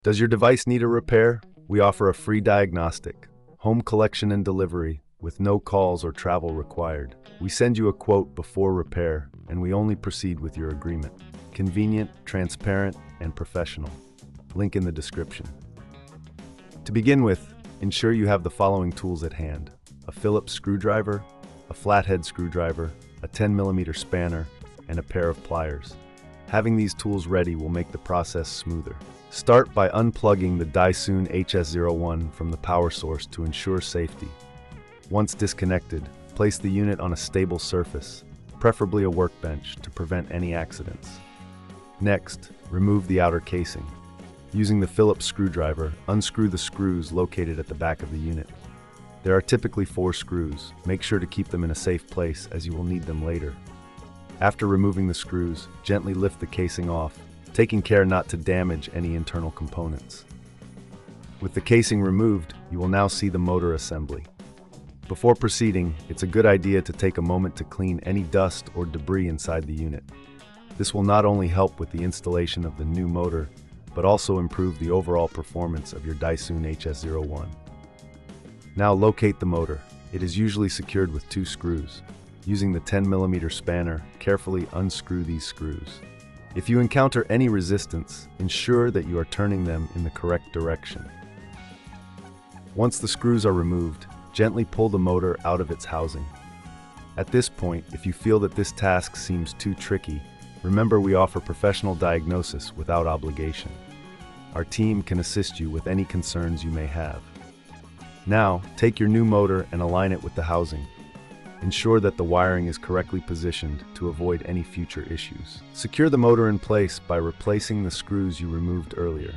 Does your device need a repair? We offer a free diagnostic, home collection and delivery, with no calls or travel required. We send you a quote before repair, and we only proceed with your agreement. Convenient, transparent, and professional. Link in the description. To begin with, ensure you have the following tools at hand: a Phillips screwdriver, a flathead screwdriver, a 10mm spanner, and a pair of pliers. Having these tools ready will make the process smoother. Start by unplugging the Dyson HS01 from the power source to ensure safety. Once disconnected, place the unit on a stable surface, preferably a workbench, to prevent any accidents. Next, remove the outer casing. Using the Phillips screwdriver, unscrew the screws located at the back of the unit. There are typically 4 screws. Make sure to keep them in a safe place as you will need them later. After removing the screws, gently lift the casing off, taking care not to damage any internal components. With the casing removed, you will now see the motor assembly. Before proceeding, it's a good idea to take a moment to clean any dust or debris inside the unit. This will not only help with the installation of the new motor, but also improve the overall performance of your Dyson HS01. Now locate the motor. It is usually secured with 2 screws. Using the 10mm spanner, carefully unscrew these screws. If you encounter any resistance, ensure that you are turning them in the correct direction. Once the screws are removed, gently pull the motor out of its housing. At this point, if you feel that this task seems too tricky, remember we offer professional diagnosis without obligation. Our team can assist you with any concerns you may have. Now, take your new motor and align it with the housing. Ensure that the wiring is correctly positioned to avoid any future issues. Secure the motor in place by replacing the screws you removed earlier.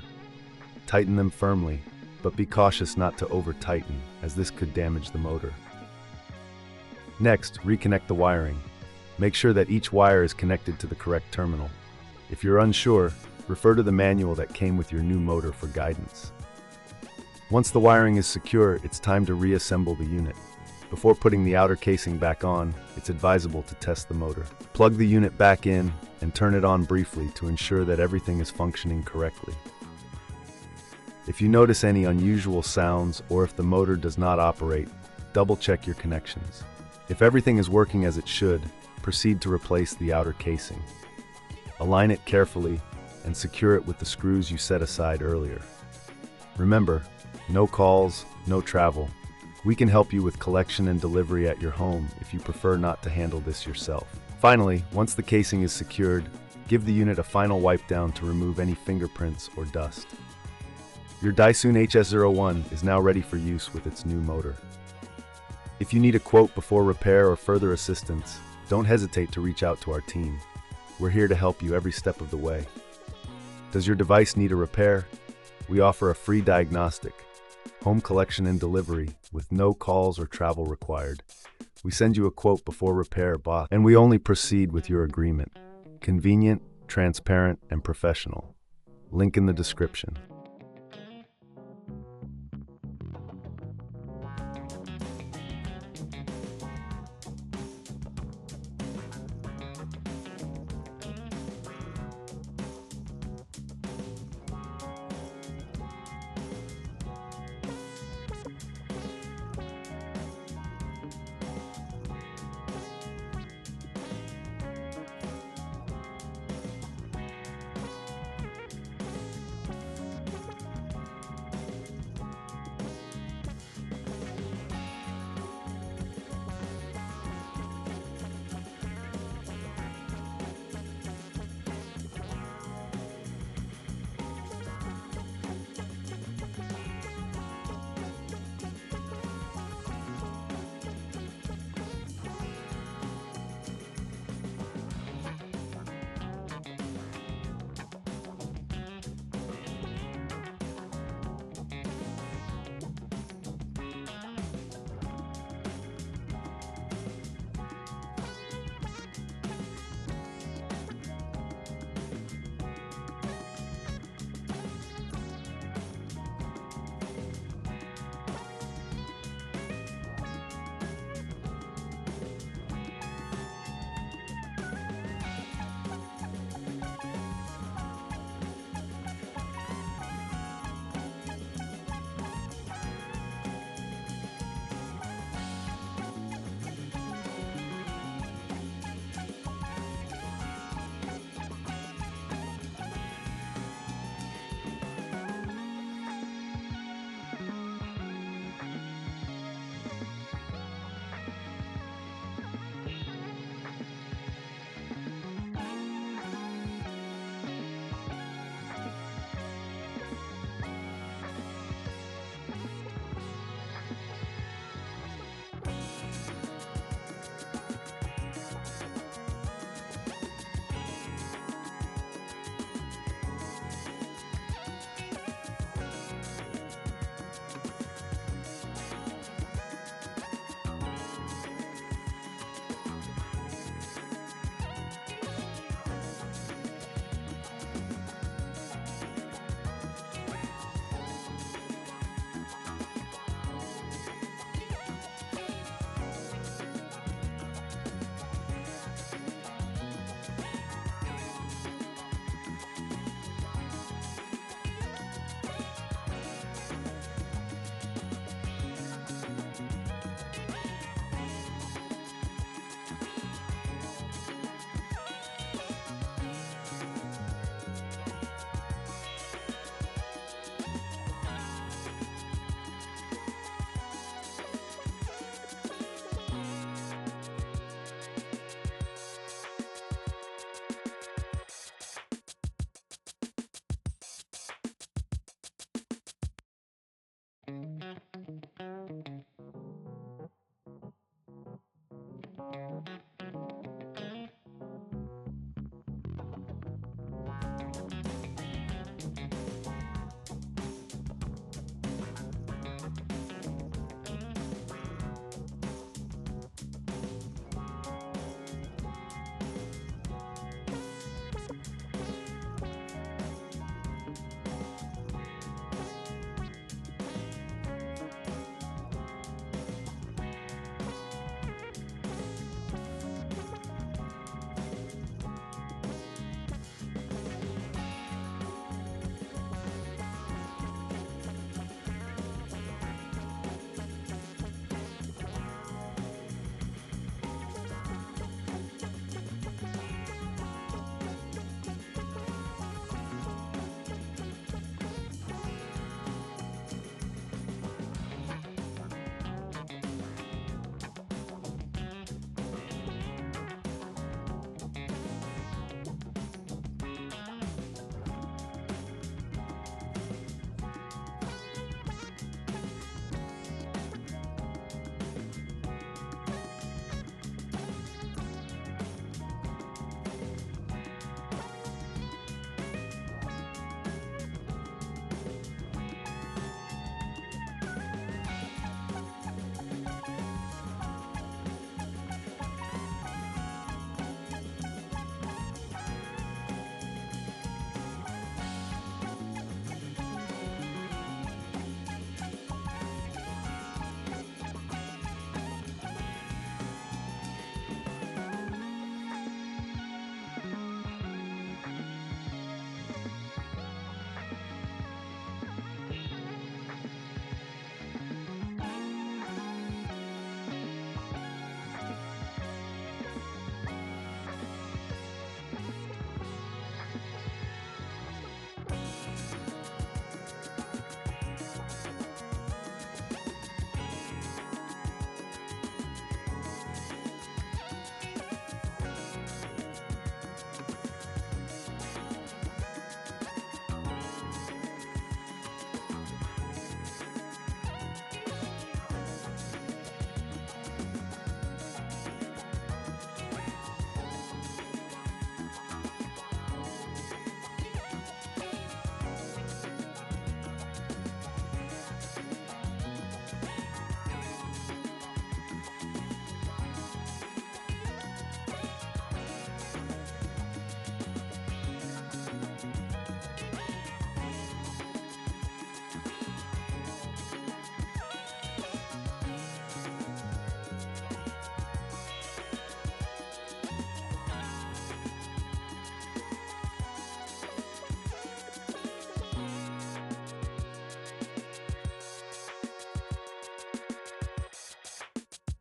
Tighten them firmly, but be cautious not to over-tighten, as this could damage the motor. Next, reconnect the wiring. Make sure that each wire is connected to the correct terminal. If you're unsure, refer to the manual that came with your new motor for guidance. Once the wiring is secure, it's time to reassemble the unit. Before putting the outer casing back on, it's advisable to test the motor. Plug the unit back in and turn it on briefly to ensure that everything is functioning correctly. If you notice any unusual sounds or if the motor does not operate, double-check your connections. If everything is working as it should, proceed to replace the outer casing. Align it carefully and secure it with the screws you set aside earlier. Remember, no calls, no travel. We can help you with collection and delivery at your home if you prefer not to handle this yourself. Finally, once the casing is secured, give the unit a final wipe down to remove any fingerprints or dust. Your Dyson HS01 is now ready for use with its new motor. If you need a quote before repair or further assistance, don't hesitate to reach out to our team. We're here to help you every step of the way. Does your device need a repair? We offer a free diagnostic, home collection and delivery, with no calls or travel required. We send you a quote before repair, and we only proceed with your agreement. Convenient, transparent, and professional. Link in the description.